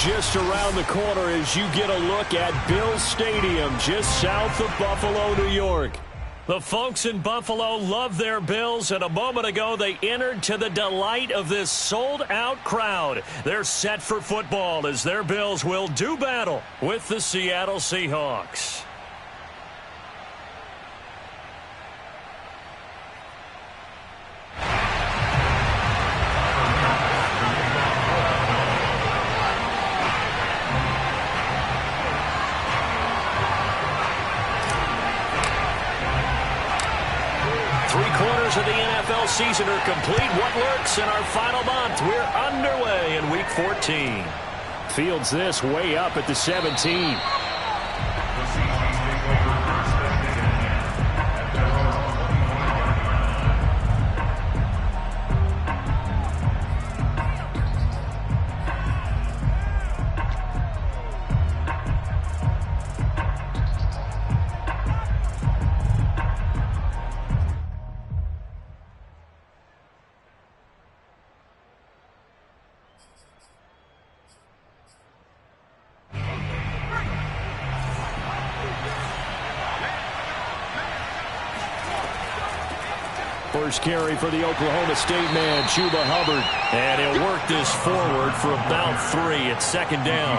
just around the corner as you get a look at Bills Stadium just south of Buffalo, New York. The folks in Buffalo love their Bills, and a moment ago they entered to the delight of this sold-out crowd. They're set for football as their Bills will do battle with the Seattle Seahawks. Of the NFL season are complete. What lurks in our final month? We're underway in Week 14. Fields this way up at the 17. First carry for the Oklahoma State man, Chuba Hubbard. And he'll work this forward for about 3 at second down.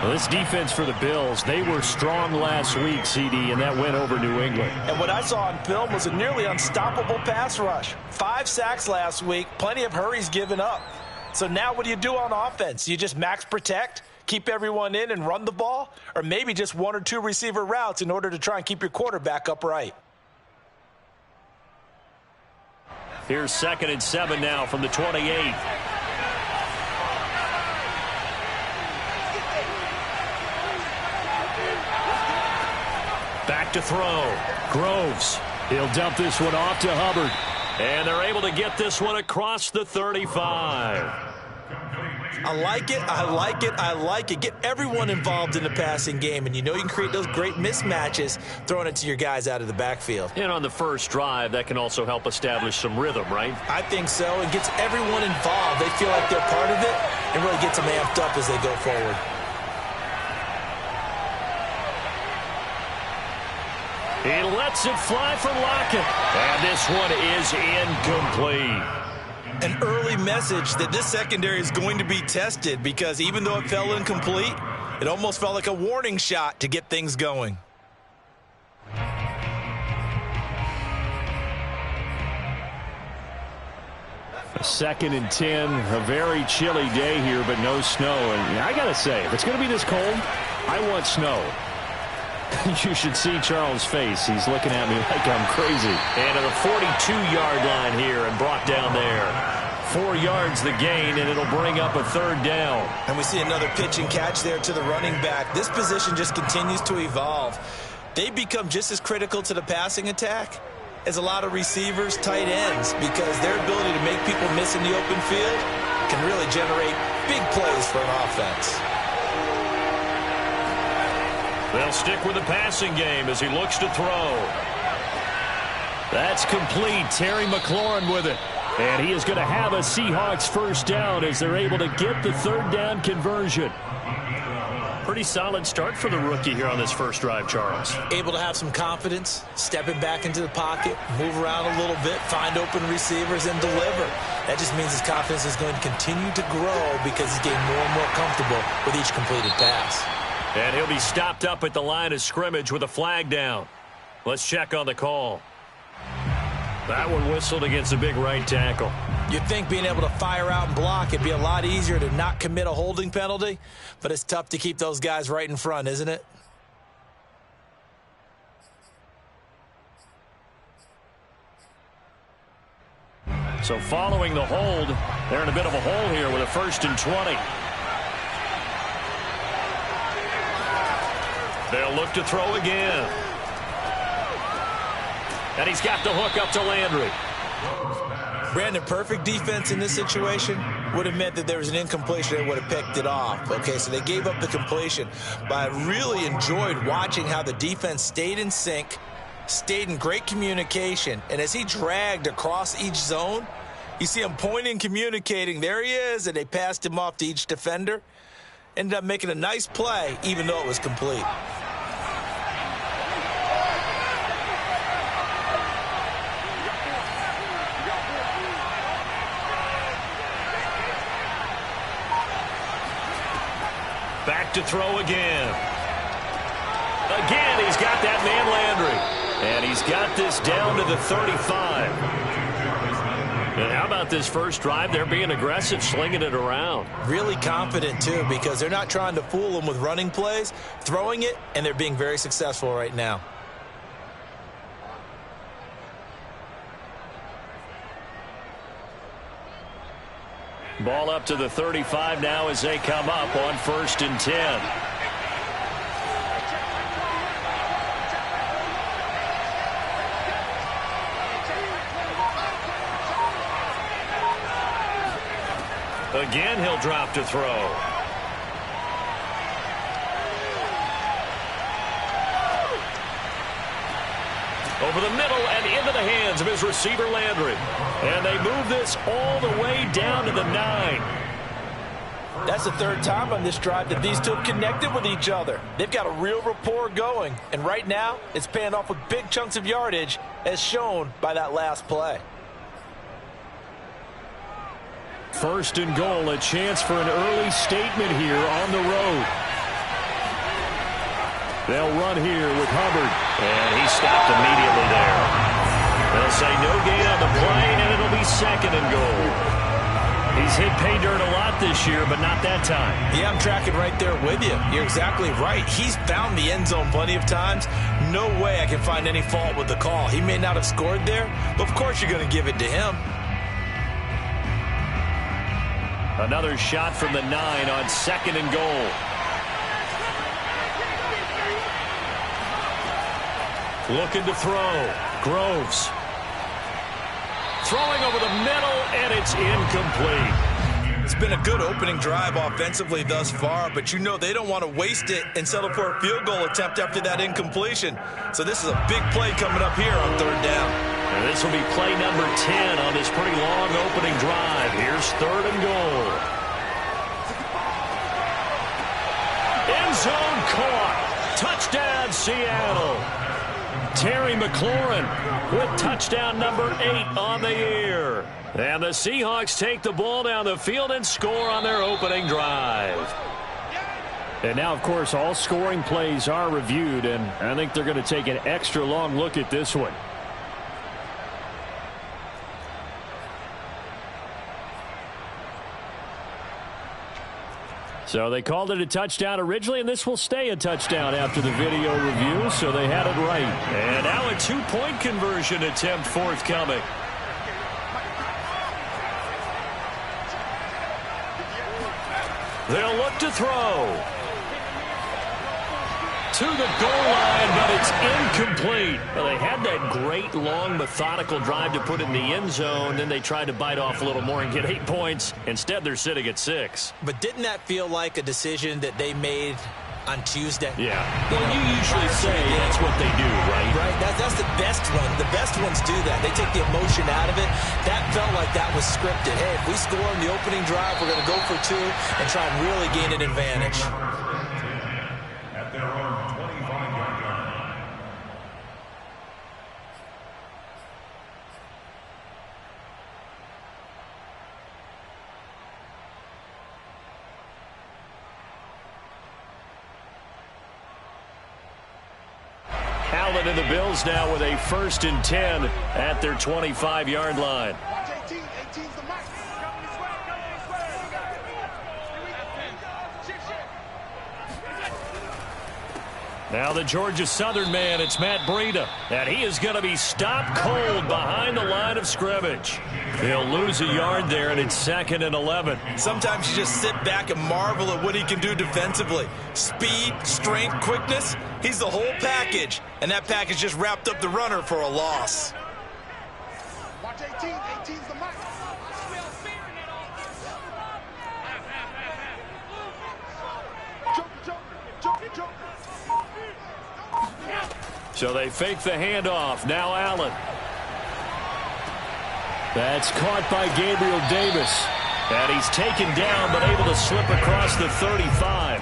Well, this defense for the Bills, they were strong last week, CD, and that went over New England. And what I saw on film was a nearly unstoppable pass rush. 5 sacks last week, plenty of hurries given up. So now what do you do on offense? You just max protect, keep everyone in and run the ball? Or maybe just 1 or 2 receiver routes in order to try and keep your quarterback upright? Here's 2nd and 7 now from the 28. Back to throw. Groves. He'll dump this one off to Hubbard. And they're able to get this one across the 35. I like it, I like it, I like it. Get everyone involved in the passing game, and you know you can create those great mismatches throwing it to your guys out of the backfield. And on the first drive, that can also help establish some rhythm, right? I think so. It gets everyone involved. They feel like they're part of it and really gets them amped up as they go forward. He lets it fly for Lockett. And this one is incomplete. An early message that this secondary is going to be tested, because even though it fell incomplete, it almost felt like a warning shot to get things going. A 2nd and 10, a very chilly day here, but no snow. And I got to say, if it's going to be this cold, I want snow. You should see Charles' face. He's looking at me like I'm crazy. And to the 42-yard line here and brought down there. 4 yards the gain, and it'll bring up a 3rd down. And we see another pitch and catch there to the running back. This position just continues to evolve. They become just as critical to the passing attack as a lot of receivers, tight ends, because their ability to make people miss in the open field can really generate big plays for an offense. They'll stick with the passing game as he looks to throw. That's complete. Terry McLaurin with it. And he is going to have a Seahawks first down as they're able to get the 3rd down conversion. Pretty solid start for the rookie here on this first drive, Charles. Able to have some confidence, stepping back into the pocket, move around a little bit, find open receivers, and deliver. That just means his confidence is going to continue to grow because he's getting more and more comfortable with each completed pass. And he'll be stopped up at the line of scrimmage with a flag down. Let's check on the call. That one whistled against a big right tackle. You'd think being able to fire out and block, it'd be a lot easier to not commit a holding penalty, but it's tough to keep those guys right in front, isn't it? So following the hold, they're in a bit of a hole here with a 1st and 20. They'll look to throw again. And he's got the hook up to Landry. Brandon, perfect defense in this situation would have meant that there was an incompletion. They would have picked it off. Okay, so they gave up the completion. But I really enjoyed watching how the defense stayed in sync, stayed in great communication. And as he dragged across each zone, you see him pointing, communicating. There he is, and they passed him off to each defender. ended up making a nice play, even though it was complete. Back to throw again. Again, he's got that man Landry. And he's got this down to the 35. And how about this first drive? They're being aggressive, slinging it around. Really confident, too, because they're not trying to fool them with running plays, throwing it, and they're being very successful right now. Ball up to the 35 now as they come up on 1st and 10. Again, he'll drop to throw. Over the middle and into the hands of his receiver, Landry. And they move this all the way down to the 9. That's the third time on this drive that these two have connected with each other. They've got a real rapport going. And right now, it's paying off with big chunks of yardage, as shown by that last play. 1st and goal, a chance for an early statement here on the road. They'll run here with Hubbard. And he stopped immediately there. They'll say no gain on the play, and it'll be 2nd and goal. He's hit pay dirt a lot this year, but not that time. Yeah, I'm tracking right there with you. You're exactly right. He's found the end zone plenty of times. No way I can find any fault with the call. He may not have scored there, but of course you're going to give it to him. Another shot from the 9 on 2nd and goal. Looking to throw. Groves. Throwing over the middle, and it's incomplete. It's been a good opening drive offensively thus far, but you know they don't want to waste it and settle for a field goal attempt after that incompletion. So this is a big play coming up here on 3rd down. And this will be play number 10 on this pretty long opening drive. Here's 3rd and goal. End zone caught. Touchdown, Seattle. Terry McLaurin with touchdown number 8 on the year. And the Seahawks take the ball down the field and score on their opening drive. And now, of course, all scoring plays are reviewed, and I think they're going to take an extra long look at this one. So they called it a touchdown originally, and this will stay a touchdown after the video review, so they had it right. And now a 2-point conversion attempt forthcoming. They'll look to throw. To the goal line, but it's incomplete. Well, they had that great, long, methodical drive to put in the end zone. Then they tried to bite off a little more and get 8 points. Instead, they're sitting at 6. But didn't that feel like a decision that they made on Tuesday? Yeah. Well, you usually say that's what they do, right? Right. That's the best one. The best ones do that. They take the emotion out of it. That felt like that was scripted. Hey, if we score in the opening drive, we're going to go for 2 and try and really gain an advantage. At their own 25-yard line. Allen and the Bills now with a 1st and 10 at their 25-yard line. Now the Georgia Southern man, it's Matt Breida. And he is going to be stopped cold behind the line of scrimmage. He'll lose a yard there, and it's 2nd and 11. Sometimes you just sit back and marvel at what he can do defensively. Speed, strength, quickness, he's the whole package. And that package just wrapped up the runner for a loss. Watch 18. 18's the mark. So they fake the handoff. Now Allen. That's caught by Gabriel Davis. And he's taken down, but able to slip across the 35.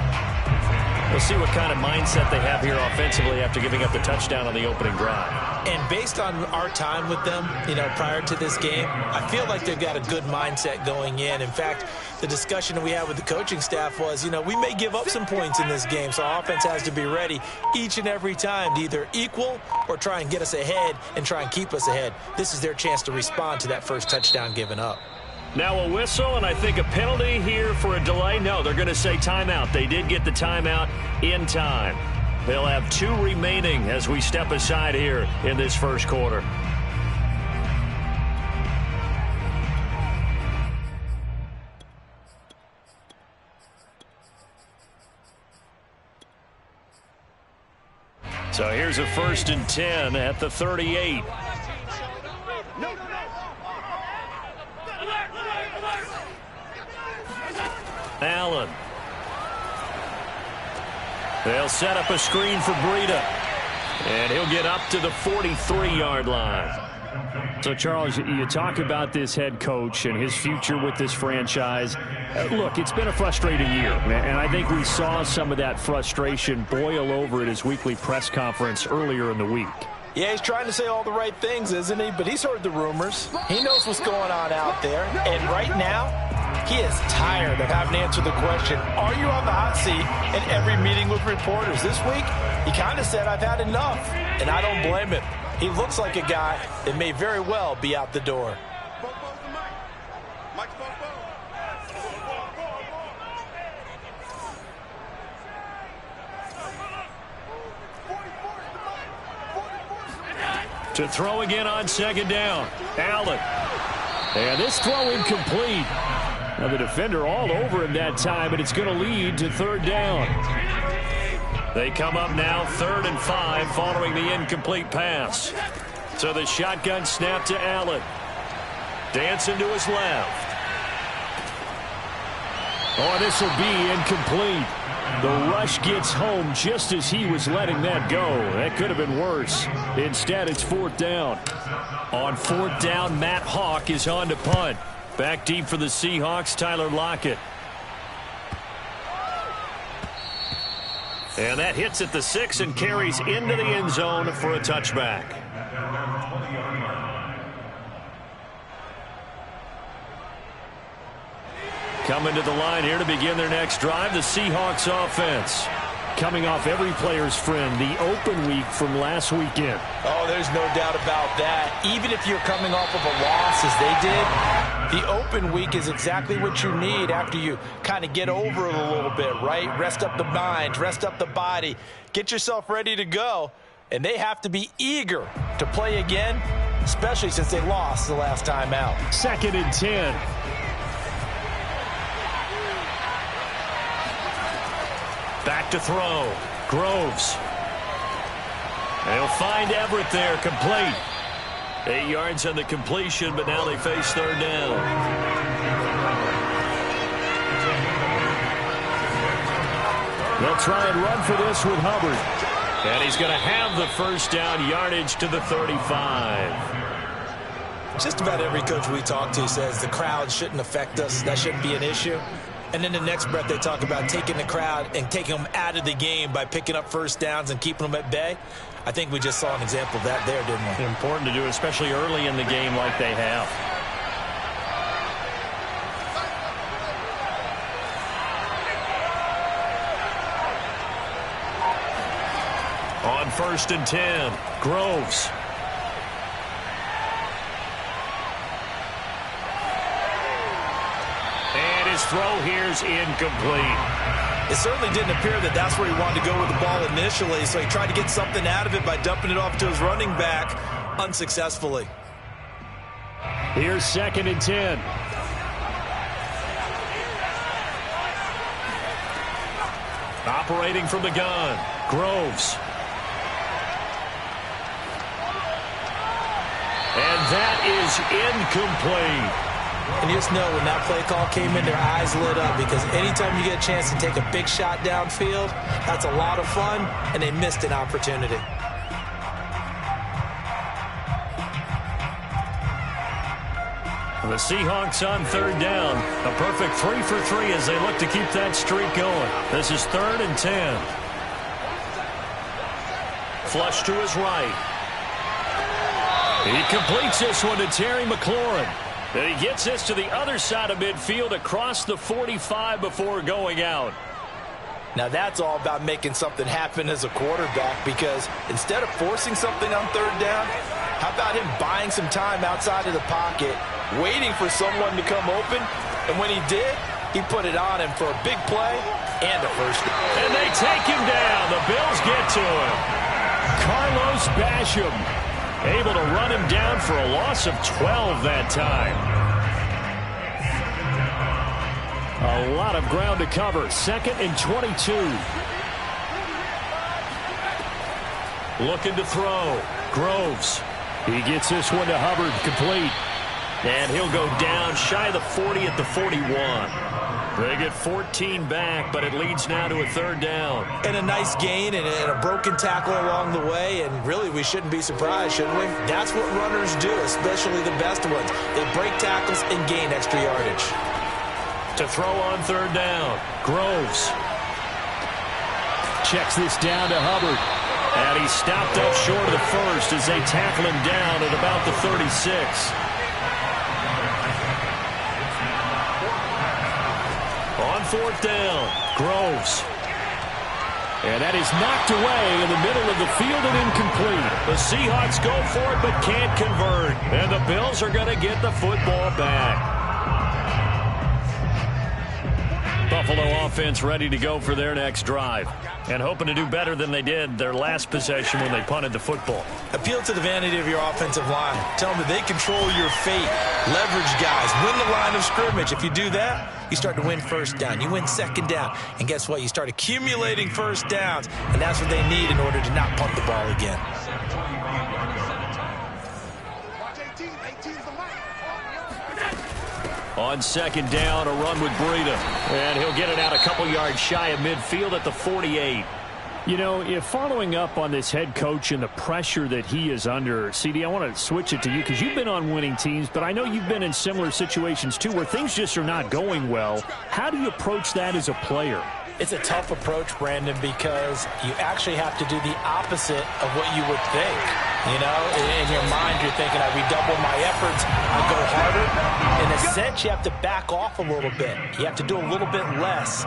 We'll see what kind of mindset they have here offensively after giving up the touchdown on the opening drive. And based on our time with them, prior to this game, I feel like they've got a good mindset going in. In fact, the discussion that we had with the coaching staff was, we may give up some points in this game, so our offense has to be ready each and every time to either equal or try and get us ahead and try and keep us ahead. This is their chance to respond to that first touchdown given up. Now a whistle, and I think a penalty here for a delay. No, they're going to say timeout. They did get the timeout in time. They'll have 2 remaining as we step aside here in this first quarter. So here's a 1st and 10 at the 38. Allen. They'll set up a screen for Breida. And he'll get up to the 43-yard line. So, Charles, you talk about this head coach and his future with this franchise. Look, it's been a frustrating year, and I think we saw some of that frustration boil over at his weekly press conference earlier in the week. Yeah, he's trying to say all the right things, isn't he? But he's heard the rumors. He knows what's going on out there. And right now, he is tired of having to answer the question, are you on the hot seat in every meeting with reporters? This week, he kind of said, I've had enough. And I don't blame him. He looks like a guy that may very well be out the door. To throw again on 2nd down. Allen. And this throw incomplete. Now the defender all over him that time, but it's going to lead to 3rd down. They come up now 3rd and 5 following the incomplete pass. So the shotgun snap to Allen. Dancing to his left. Oh, this will be incomplete. The rush gets home just as he was letting that go. That could have been worse. Instead, it's 4th down. On 4th down, Matt Hawk is on to punt. Back deep for the Seahawks, Tyler Lockett. And that hits at the 6 and carries into the end zone for a touchback. Coming to the line here to begin their next drive, the Seahawks offense. Coming off every player's friend, the open week from last weekend. Oh, there's no doubt about that. Even if you're coming off of a loss as they did, the open week is exactly what you need after you kind of get over it a little bit, right? Rest up the mind, rest up the body, get yourself ready to go. And they have to be eager to play again, especially since they lost the last time out. 2nd and 10. Back to throw. Groves. They'll find Everett there, complete. 8 yards on the completion, but now they face 3rd down. They'll try and run for this with Hubbard. And he's going to have the 1st down, yardage to the 35. Just about every coach we talk to says the crowd shouldn't affect us. That shouldn't be an issue. And then the next breath they talk about taking the crowd and taking them out of the game by picking up 1st downs and keeping them at bay. I think we just saw an example of that there, didn't we? Important to do, especially early in the game like they have. On 1st and 10, Groves. His throw here is incomplete. It certainly didn't appear that that's where he wanted to go with the ball initially, so he tried to get something out of it by dumping it off to his running back unsuccessfully. Here's 2nd and 10. Operating from the gun, Groves. And that is incomplete. And you just know when that play call came in, their eyes lit up, because anytime you get a chance to take a big shot downfield, that's a lot of fun, and they missed an opportunity. The Seahawks on third down. A perfect 3 for 3 as they look to keep that streak going. This is 3rd and 10. Flush to his right. He completes this one to Terry McLaurin. And he gets this to the other side of midfield across the 45 before going out. Now that's all about making something happen as a quarterback, because instead of forcing something on third down, how about him buying some time outside of the pocket, waiting for someone to come open, and when he did, he put it on him for a big play and a first down. And they take him down. The Bills get to him. Carlos Basham able to run him down for a loss of 12 that time. A lot of ground to cover. 2nd and 22. Looking to throw. Groves. He gets this one to Hubbard, complete. And he'll go down shy of the 40 at the 41. They get 14 back, but it leads now to a 3rd down. And a nice gain and a broken tackle along the way, and really we shouldn't be surprised, shouldn't we? That's what runners do, especially the best ones. They break tackles and gain extra yardage. To throw on 3rd down, Groves. Checks this down to Hubbard. And he's stopped up short of the first as they tackle him down at about the 36. On 4th down, Groves. And that is knocked away in the middle of the field and incomplete. The Seahawks go for it but can't convert. And the Bills are going to get the football back. Buffalo offense ready to go for their next drive and hoping to do better than they did their last possession when they punted the football. Appeal to the vanity of your offensive line. Tell them that they control your fate. Leverage guys. Win the line of scrimmage. If you do that, you start to win 1st down. You win 2nd down. And guess what? You start accumulating 1st downs. And that's what they need in order to not punt the ball again. On 2nd down, a run with Breida. And he'll get it out a couple yards shy of midfield at the 48. You know, if following up on this head coach and the pressure that he is under, CD, I want to switch it to you because you've been on winning teams, but I know you've been in similar situations too where things just are not going well. How do you approach that as a player? It's a tough approach, Brandon, because you actually have to do the opposite of what you would think. You know, in your mind, you're thinking, I redouble my efforts, I go harder. In a sense, you have to back off a little bit. You have to do a little bit less.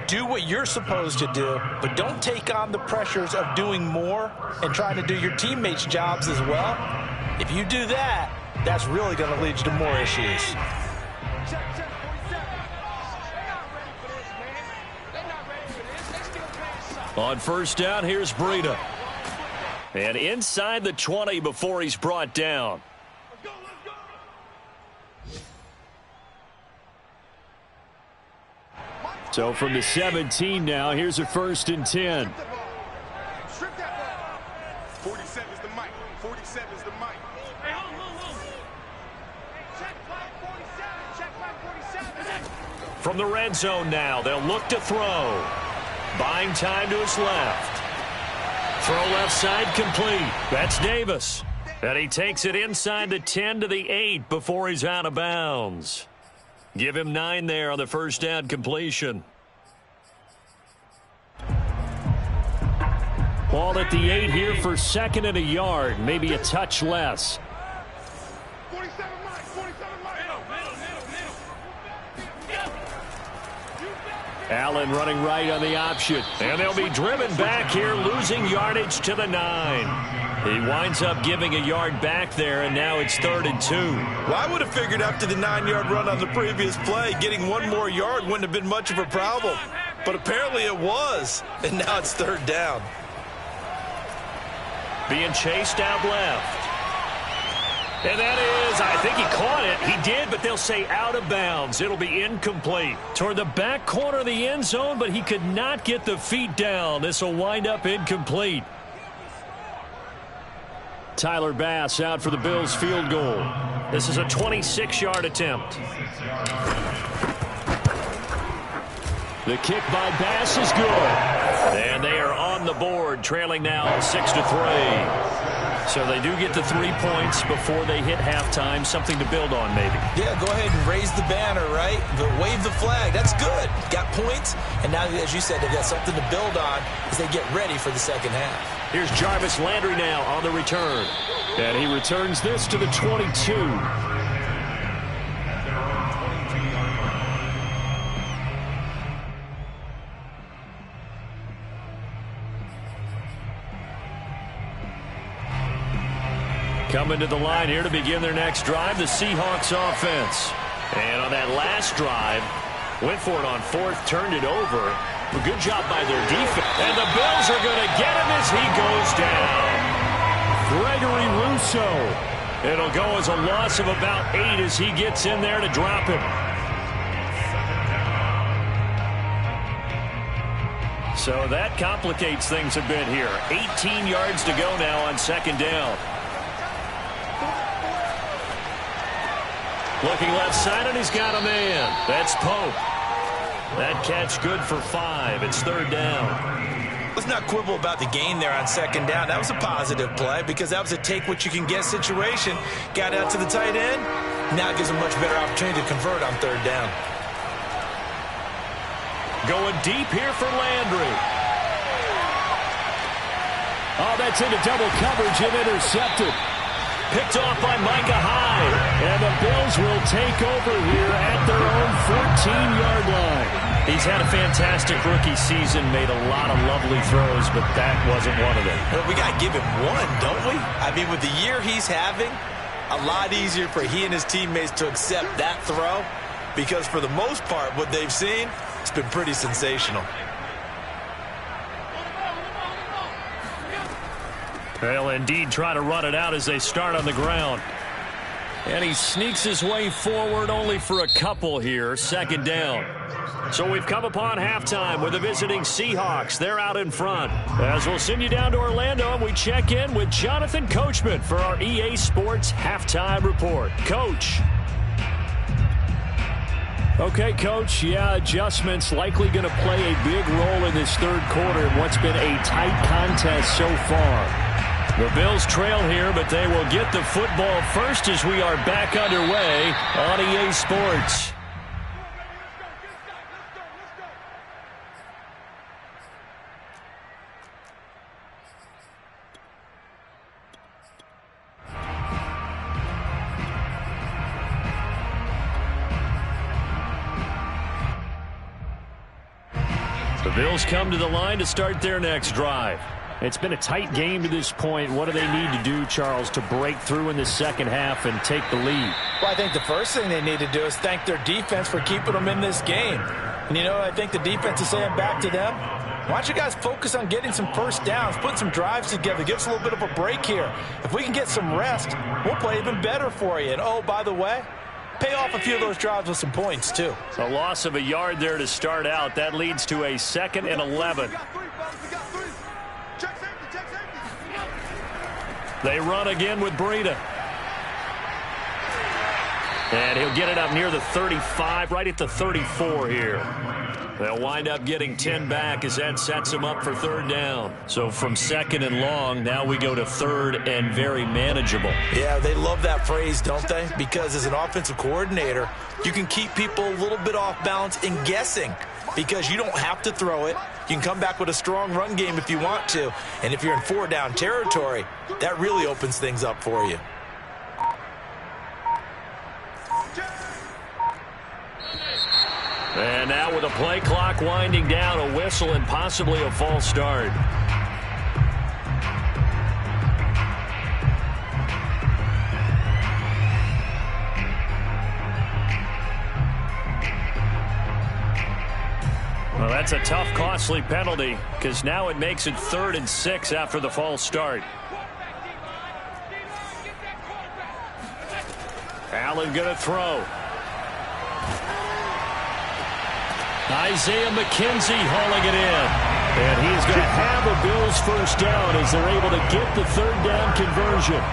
Do what you're supposed to do, but don't take on the pressures of doing more and trying to do your teammates' jobs as well. If you do that, that's really going to lead you to more issues. On 1st down, here's Breida. And inside the 20 before he's brought down. So from the 17 now, here's a 1st and 10. 47 is the mic. 47 is the mic. From the red zone now, they'll look to throw. Buying time to his left. Throw left side complete. That's Davis. And he takes it inside the 10 to the 8 before he's out of bounds. Give him 9 there on the 1st down completion. Ball at the 8 here for 2nd and a yard. Maybe a touch less. 47 mic. 47 mic. Allen running right on the option. And they'll be driven back here, losing yardage to the 9. He winds up giving a yard back there, and now it's 3rd and 2. Well, I would have figured after the 9-yard run on the previous play, getting 1 more yard wouldn't have been much of a problem. But apparently it was, and now it's 3rd down. Being chased out left. And that is, I think he caught it. He did, but they'll say out of bounds. It'll be incomplete. Toward the back corner of the end zone, but he could not get the feet down. This will wind up incomplete. Tyler Bass out for the Bills field goal. This is a 26-yard attempt. The kick by Bass is good. And they are on the board, trailing now 6-3. So they do get the 3 points before they hit halftime. Something to build on, maybe. Yeah, go ahead and raise the banner, right? But wave the flag. That's good. Got points, and now, as you said, they've got something to build on as they get ready for the second half. Here's Jarvis Landry now on the return. And he returns this to the 22. Coming to the line here to begin their next drive, the Seahawks offense. And on that last drive, went for it on fourth, turned it over. A good job by their defense. And the Bills are going to get him as he goes down. Gregory Rousseau. It'll go as a loss of about 8 as he gets in there to drop him. So that complicates things a bit here. 18 yards to go now on second down. Looking left side, and he's got a man. That's Pope. That catch good for 5. It's third down. Let's not quibble about the gain there on second down. That was a positive play because that was a take-what-you-can-get situation. Got out to the tight end. Now it gives a much better opportunity to convert on third down. Going deep here for Landry. Oh, that's into double coverage and intercepted. Picked off by Micah Hyde. And the Bills will take over here at their own 14-yard line. He's had a fantastic rookie season, made a lot of lovely throws, but that wasn't one of them. Well, we got to give him one, don't we? I mean, with the year he's having, a lot easier for he and his teammates to accept that throw because for the most part, what they've seen, it's been pretty sensational. They'll indeed try to run it out as they start on the ground. And he sneaks his way forward only for a couple here. Second down. So we've come upon halftime with the visiting Seahawks. They're out in front. As we'll send you down to Orlando, and we check in with Jonathan Coachman for our EA Sports Halftime Report. Coach. Okay, Coach. Yeah, adjustments likely going to play a big role in this third quarter in what's been a tight contest so far. The Bills trail here, but they will get the football first as we are back underway on EA Sports. The Bills come to the line to start their next drive. It's been a tight game to this point. What do they need to do, Charles, to break through in the second half and take the lead? Well, I think the first thing they need to do is thank their defense for keeping them in this game. And you know what I think the defense is saying back to them? Why don't you guys focus on getting some first downs, putting some drives together, give us a little bit of a break here. If we can get some rest, we'll play even better for you. And, oh, by the way, pay off a few of those drives with some points, too. A loss of a yard there to start out. That leads to a 2nd and 11. They run again with Breida. And he'll get it up near the 35, right at the 34 here. They'll wind up getting 10 back as that sets them up for third down. So from 2nd and long, now we go to 3rd and very manageable. Yeah, they love that phrase, don't they? Because as an offensive coordinator, you can keep people a little bit off balance in guessing because you don't have to throw it. You can come back with a strong run game if you want to. And if you're in 4-down territory, that really opens things up for you. And now with a play clock winding down, a whistle and possibly a false start. Well, that's a tough, costly penalty because now it makes it 3rd and 6 after the false start. Allen going to throw. Isaiah McKenzie hauling it in. And he's going to have a Bills first down as they're able to get the 3rd down conversion.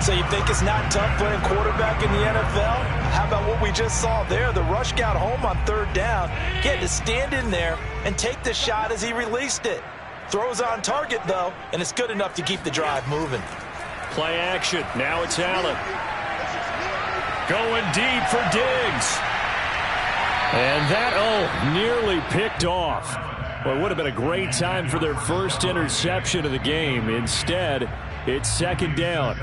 So you think it's not tough playing quarterback in the NFL? How about what we just saw there? The rush got home on 3rd down. He had to stand in there and take the shot as he released it. Throws on target, though, and it's good enough to keep the drive moving. Play action. Now it's Allen. Going deep for Diggs. And that, nearly picked off. Well, it would have been a great time for their first interception of the game. Instead, it's second down.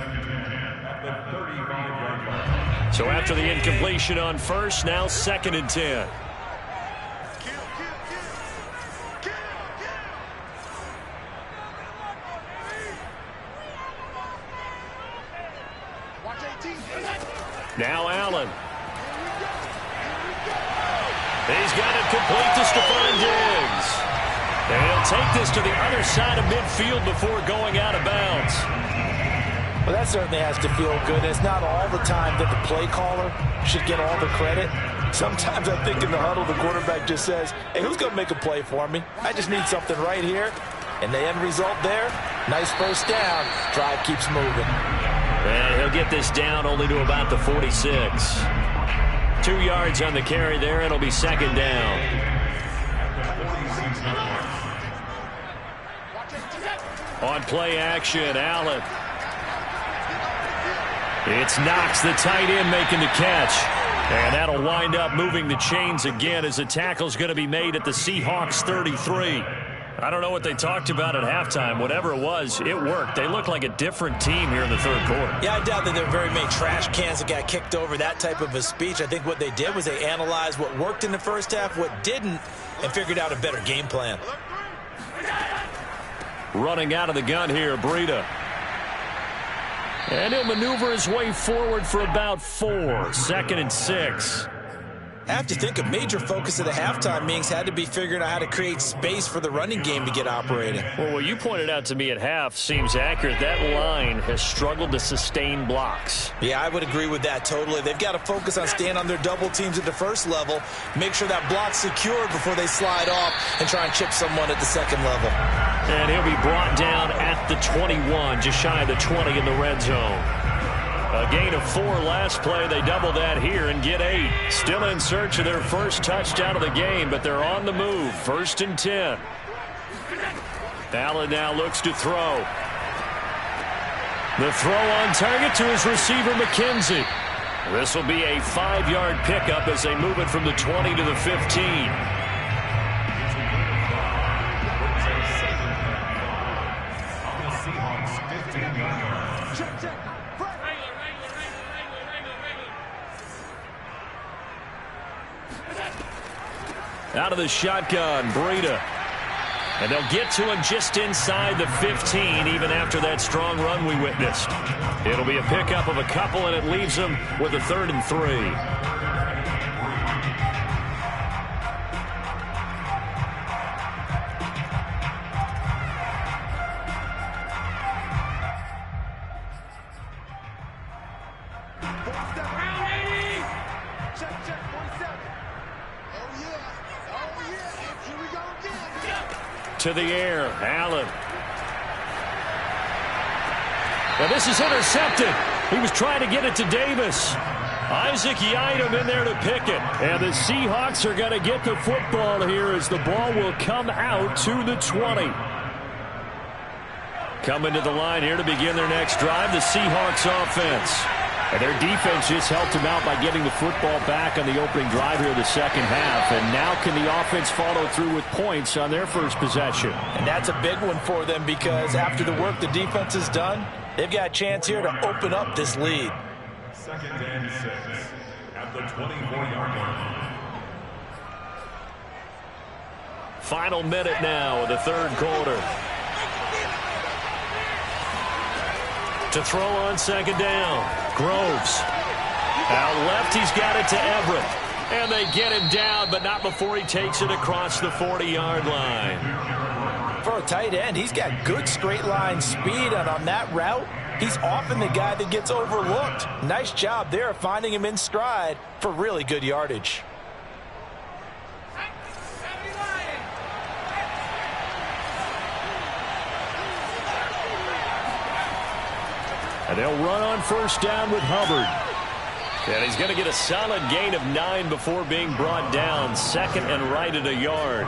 So after the incompletion on first, now second and 10. Now Allen. He's got it complete to Stephon Diggs. And he'll take this to the other side of midfield before going out of bounds. Well, that certainly has to feel good. It's not all the time that the play caller should get all the credit. Sometimes I think in the huddle, the quarterback just says, hey, who's going to make a play for me? I just need something right here. And the end result there, nice first down. Drive keeps moving. And he'll get this down only to about the 46. 2 yards on the carry there. It'll be second down. On play action, Allen. It's Knox, the tight end, making the catch. And that'll wind up moving the chains again as the tackle's going to be made at the Seahawks 33. I don't know what they talked about at halftime. Whatever it was, it worked. They look like a different team here in the third quarter. Yeah, I doubt that there were very many trash cans that got kicked over, that type of a speech. I think what they did was they analyzed what worked in the first half, what didn't, and figured out a better game plan. Running out of the gun here, Breida. And he'll maneuver his way forward for about 4. Second and 6. I have to think a major focus of the halftime meetings had to be figuring out how to create space for the running game to get operating. Well, what you pointed out to me at half seems accurate. That line has struggled to sustain blocks. Yeah, I would agree with that totally. They've got to focus on staying on their double teams at the first level, make sure that block's secured before they slide off and try and chip someone at the second level. And he'll be brought down at the 21, just shy of the 20 in the red zone. A gain of 4 last play. They double that here and get 8. Still in search of their first touchdown of the game, but they're on the move. First and 10. Allen now looks to throw. The throw on target to his receiver, McKenzie. This will be a 5-yard pickup as they move it from the 20 to the 15. Out of the shotgun, Breida. And they'll get to him just inside the 15, even after that strong run we witnessed. It'll be a pickup of a couple, and it leaves them with a 3rd and 3. To the air, Allen. Now this is intercepted. He was trying to get it to Davis. Isaac Yiadom in there to pick it. And the Seahawks are going to get the football here as the ball will come out to the 20. Coming to the line here to begin their next drive, the Seahawks offense. And their defense just helped them out by getting the football back on the opening drive here of the second half. And now can the offense follow through with points on their first possession? And that's a big one for them because after the work the defense has done, they've got a chance here to open up this lead. Second and 6 at the 24-yard line. Final minute now of the third quarter. To throw on second down. Groves. Out left, he's got it to Everett. And they get him down, but not before he takes it across the 40-yard line. For a tight end, he's got good straight line speed, and on that route, he's often the guy that gets overlooked. Nice job there of finding him in stride for really good yardage. And they'll run on first down with Hubbard. And he's going to get a solid gain of 9 before being brought down. Second and right at a yard.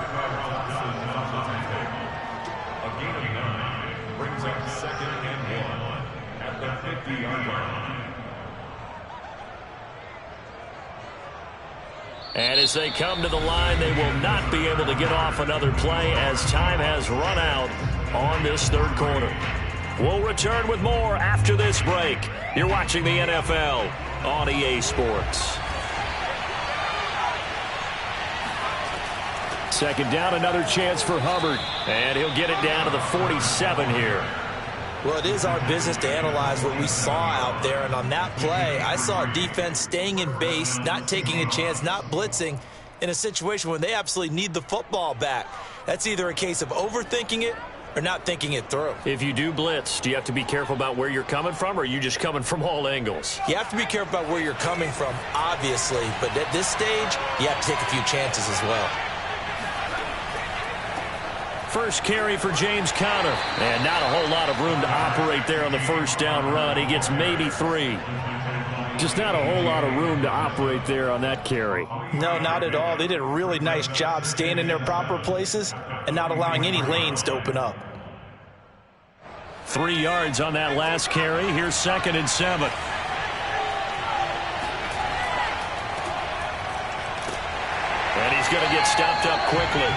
50-yard line. And as they come to the line, they will not be able to get off another play as time has run out on this third quarter. We'll return with more after this break. You're watching the NFL on EA Sports. Second down, another chance for Hubbard. And he'll get it down to the 47 here. Well, it is our business to analyze what we saw out there. And on that play, I saw a defense staying in base, not taking a chance, not blitzing in a situation when they absolutely need the football back. That's either a case of overthinking it or not thinking it through. If you do blitz, do you have to be careful about where you're coming from, or are you just coming from all angles? You have to be careful about where you're coming from, obviously. But at this stage, you have to take a few chances as well. First carry for James Conner. And not a whole lot of room to operate there on the first down run. He gets maybe 3. Just not a whole lot of room to operate there on that carry. No, not at all. They did a really nice job staying in their proper places and not allowing any lanes to open up. 3 yards on that last carry. Here's 2nd and 7. And he's going to get stopped up quickly.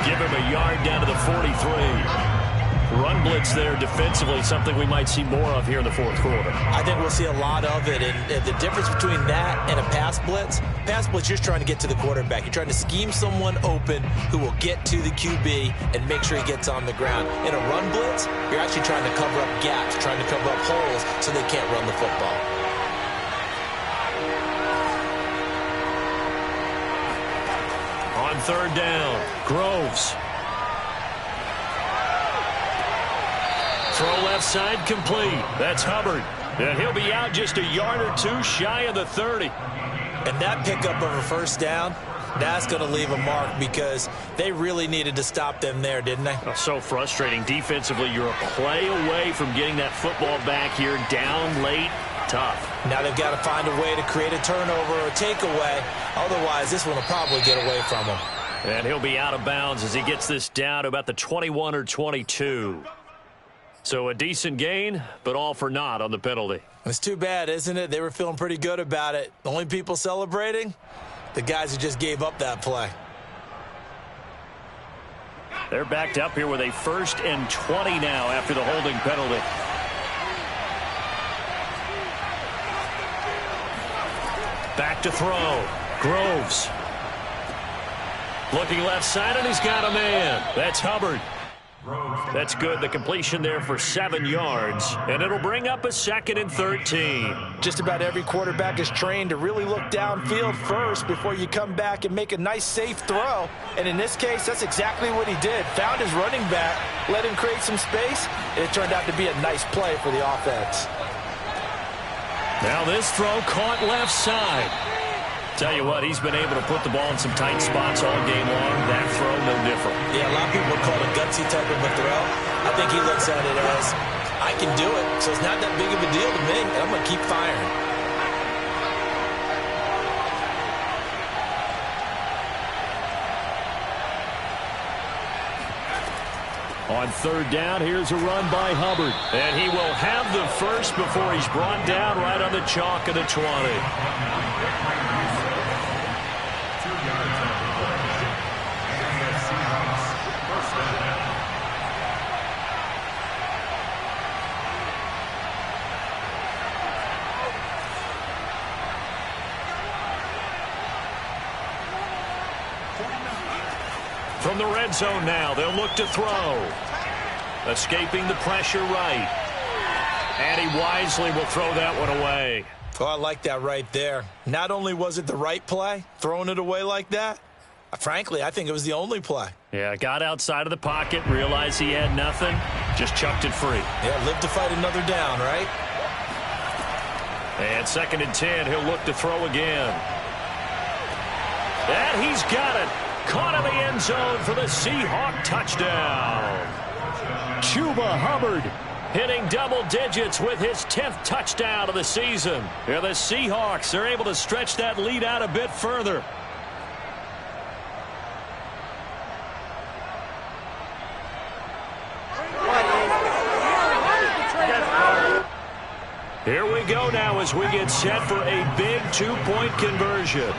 Give him a yard down to the 43. Run blitz there defensively, something we might see more of here in the fourth quarter. I think we'll see a lot of it. And the difference between that and a pass blitz, you're just trying to get to the quarterback. You're trying to scheme someone open who will get to the QB and make sure he gets on the ground. In a run blitz, you're actually trying to cover up gaps, trying to cover up holes so they can't run the football. On third down, Groves. Throw left side complete. That's Hubbard. And he'll be out just a yard or two shy of the 30. And that pickup of a first down, that's going to leave a mark because they really needed to stop them there, didn't they? Oh, so frustrating. Defensively, you're a play away from getting that football back here down late. Tough. Now they've got to find a way to create a turnover or a takeaway. Otherwise, this one will probably get away from him. And he'll be out of bounds as he gets this down to about the 21 or 22. So a decent gain, but all for naught on the penalty. It's too bad, isn't it? They were feeling pretty good about it. The only people celebrating, the guys who just gave up that play. They're backed up here with a 1st and 20 now after the holding penalty. Back to throw. Groves. Looking left side, and he's got a man. That's Hubbard. That's good. The completion there for 7 yards, and it'll bring up a 2nd and 13. Just about every quarterback is trained to really look downfield first before you come back and make a nice, safe throw. And in this case, that's exactly what he did. Found his running back, let him create some space, and it turned out to be a nice play for the offense. Now this throw caught left side. Tell you what, he's been able to put the ball in some tight spots all game long. That throw, no different. Yeah, a lot of people call it a gutsy type of a throw. I think he looks at it as, I can do it, so it's not that big of a deal to me, and I'm going to keep firing. On third down, here's a run by Hubbard. And he will have the first before he's brought down right on the chalk of the 20. 2 yards on the play. And the Seahawks first down. From the red zone now, they'll look to throw. Escaping the pressure right. And he wisely will throw that one away. Oh, I like that right there. Not only was it the right play, throwing it away like that, frankly, I think it was the only play. Yeah, got outside of the pocket, realized he had nothing, just chucked it free. Yeah, live to fight another down, right? And 2nd and 10, he'll look to throw again. And he's got it. Caught in the end zone for the Seahawk touchdown. Chuba Hubbard hitting double digits with his 10th touchdown of the season. Yeah, the Seahawks are able to stretch that lead out a bit further. Here we go now as we get set for a big two-point conversion.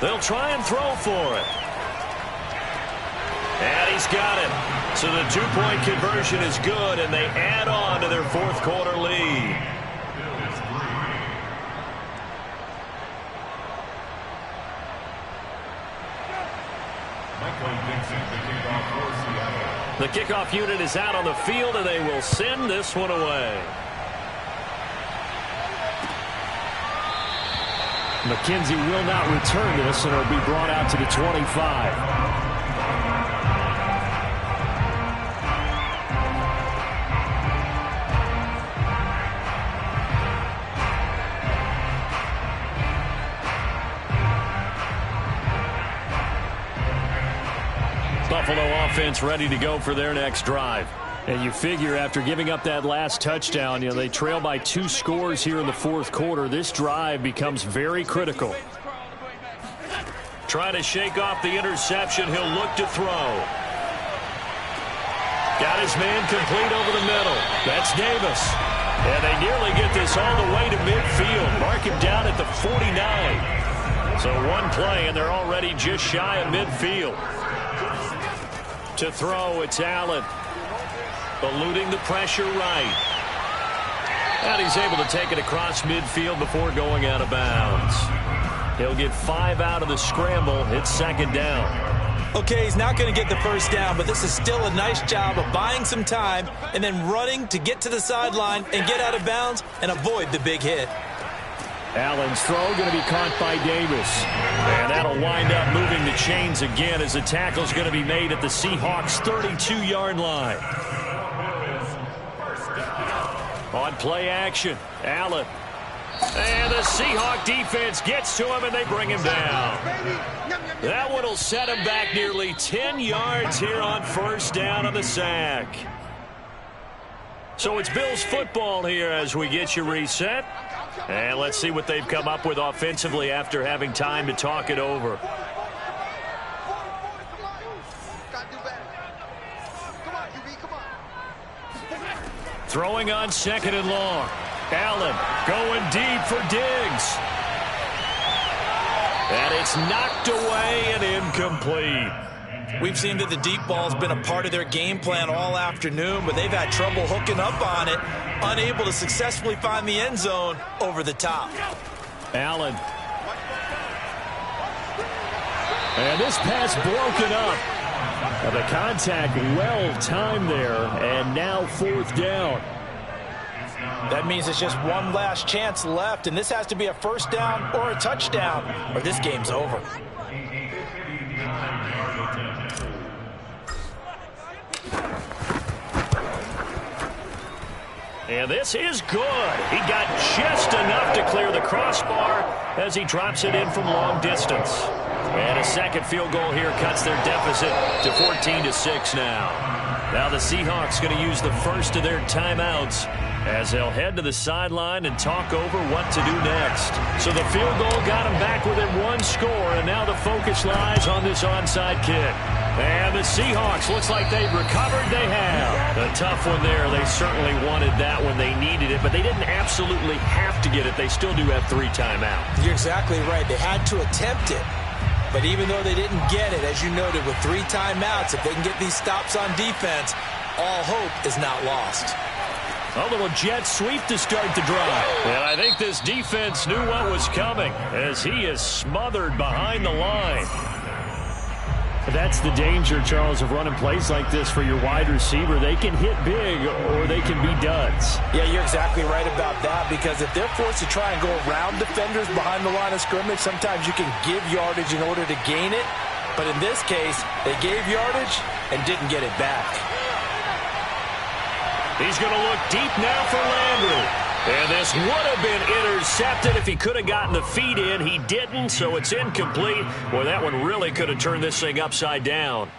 They'll try and throw for it. And he's got it. So the two-point conversion is good, and they add on to their fourth quarter lead. The kickoff unit is out on the field, and they will send this one away. McKenzie will not return this, and it'll be brought out to the 25. Buffalo offense ready to go for their next drive. And you figure after giving up that last touchdown, they trail by 2 scores here in the fourth quarter. This drive becomes very critical. Trying to shake off the interception. He'll look to throw. Got his man complete over the middle. That's Davis. And they nearly get this all the way to midfield. Mark him down at the 49. So one play, and they're already just shy of midfield. To throw, it's Allen. Eluding the pressure right. And he's able to take it across midfield before going out of bounds. He'll get 5 out of the scramble. It's second down. Okay, he's not going to get the first down, but this is still a nice job of buying some time and then running to get to the sideline and get out of bounds and avoid the big hit. Allen's throw going to be caught by Davis. And that'll wind up moving the chains again as the tackle's going to be made at the Seahawks' 32-yard line. On play action, Allen. And the Seahawk defense gets to him, and they bring him down. That one will set him back nearly 10 yards here on first down on the sack. So it's Bills football here as we get you reset. And let's see what they've come up with offensively after having time to talk it over. Throwing on second and long. Allen going deep for Diggs. And it's knocked away and incomplete. We've seen that the deep ball's been a part of their game plan all afternoon, but they've had trouble hooking up on it, unable to successfully find the end zone over the top. Allen. And this pass broken up. The contact well timed there, and now fourth down. That means it's just one last chance left, and this has to be a first down or a touchdown, or this game's over. And this is good. He got just enough to clear the crossbar as he drops it in from long distance. And a second field goal here cuts their deficit to 14-6 now. Now the Seahawks going to use the first of their timeouts as they'll head to the sideline and talk over what to do next. So the field goal got them back within 1 score, and now the focus lies on this onside kick. And the Seahawks, looks like they've recovered. They have. A tough one there. They certainly wanted that when they needed it, but they didn't absolutely have to get it. They still do have 3 timeouts. You're exactly right. They had to attempt it. But even though they didn't get it, as you noted, with 3 timeouts, if they can get these stops on defense, all hope is not lost. A little jet sweep to start the drive. And I think this defense knew what was coming as he is smothered behind the line. That's the danger, Charles, of running plays like this for your wide receiver. They can hit big or they can be duds. Yeah, you're exactly right about that, because if they're forced to try and go around defenders behind the line of scrimmage, sometimes you can give yardage in order to gain it. But in this case, they gave yardage and didn't get it back. He's going to look deep now for Landry. And this would have been intercepted if he could have gotten the feet in. He didn't, so it's incomplete. Boy, that one really could have turned this thing upside down.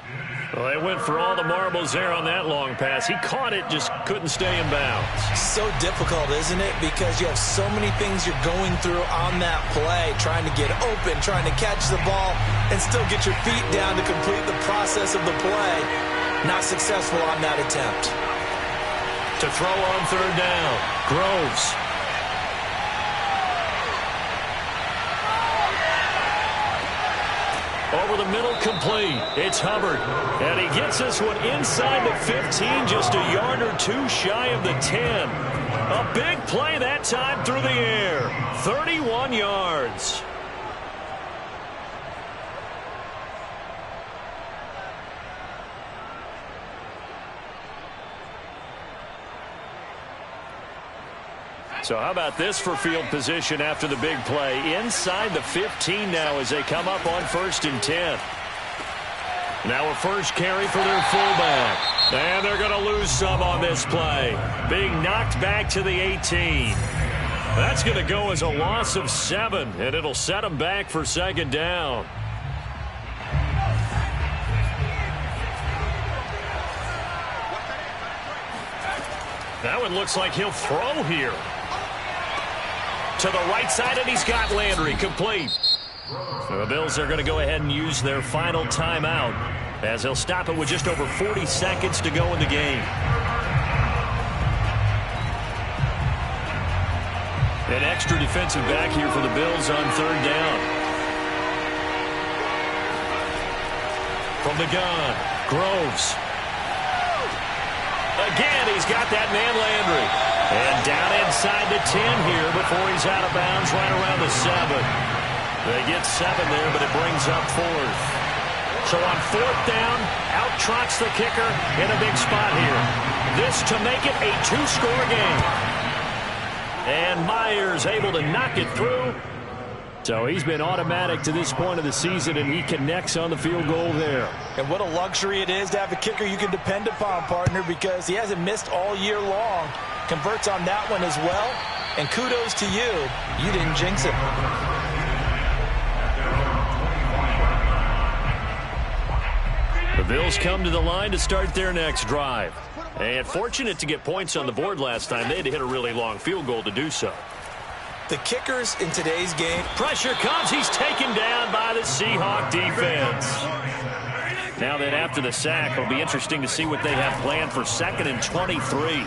Well, they went for all the marbles there on that long pass. He caught it, just couldn't stay in bounds. So difficult, isn't it? Because you have so many things you're going through on that play, trying to get open, trying to catch the ball, and still get your feet down to complete the process of the play. Not successful on that attempt. To throw on third down, Groves. Over the middle, complete. It's Hubbard. And he gets this one inside the 15, just a yard or two shy of the 10. A big play that time through the air. 31 yards. So how about this for field position after the big play? Inside the 15 now as they come up on 1st and 10. Now a first carry for their fullback. And they're going to lose some on this play. Being knocked back to the 18. That's going to go as a loss of 7, and it'll set them back for 2nd down. That one looks like he'll throw here. To the right side, and he's got Landry complete. So the Bills are going to go ahead and use their final timeout as they'll stop it with just over 40 seconds to go in the game. An extra defensive back here for the Bills on 3rd down. From the gun, Groves. Again, he's got that man Landry. And down inside the 10 here before he's out of bounds right around the 7. They get 7 there, but it brings up 4th. So on 4th down, out trots the kicker in a big spot here. This to make it a 2-score game. And Myers able to knock it through. So he's been automatic to this point of the season, and he connects on the field goal there. And what a luxury it is to have a kicker you can depend upon, partner, because he hasn't missed all year long. Converts on that one as well. And kudos to you. You didn't jinx it. The Bills come to the line to start their next drive. And fortunate to get points on the board last time. They had to hit a really long field goal to do so. The kickers in today's game. Pressure comes. He's taken down by the Seahawk defense. Now then, after the sack, it'll be interesting to see what they have planned for 2nd and 23.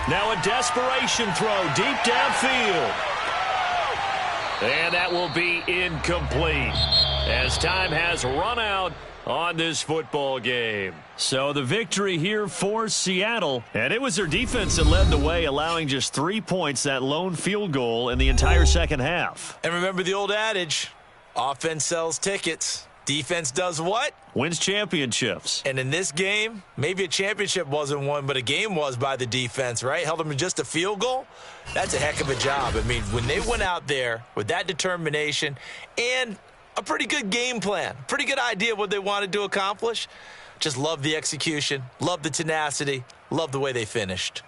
Now a desperation throw deep downfield. And that will be incomplete as time has run out on this football game. So the victory here for Seattle, and it was their defense that led the way, allowing just 3 points, that lone field goal in the entire second half. And remember the old adage, offense sells tickets. Defense does what? Wins championships. And in this game, maybe a championship wasn't won, but a game was by the defense, right? Held them to just a field goal. That's a heck of a job. I mean, when they went out there with that determination and a pretty good game plan, pretty good idea of what they wanted to accomplish, just love the execution, love the tenacity, love the way they finished.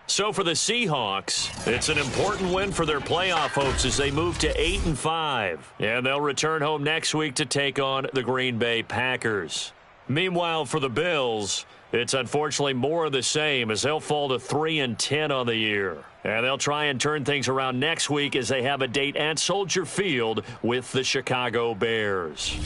So for the Seahawks, it's an important win for their playoff hopes as they move to 8-5. And they'll return home next week to take on the Green Bay Packers. Meanwhile, for the Bills, it's unfortunately more of the same as they'll fall to 3-10 on the year. And they'll try and turn things around next week as they have a date at Soldier Field with the Chicago Bears.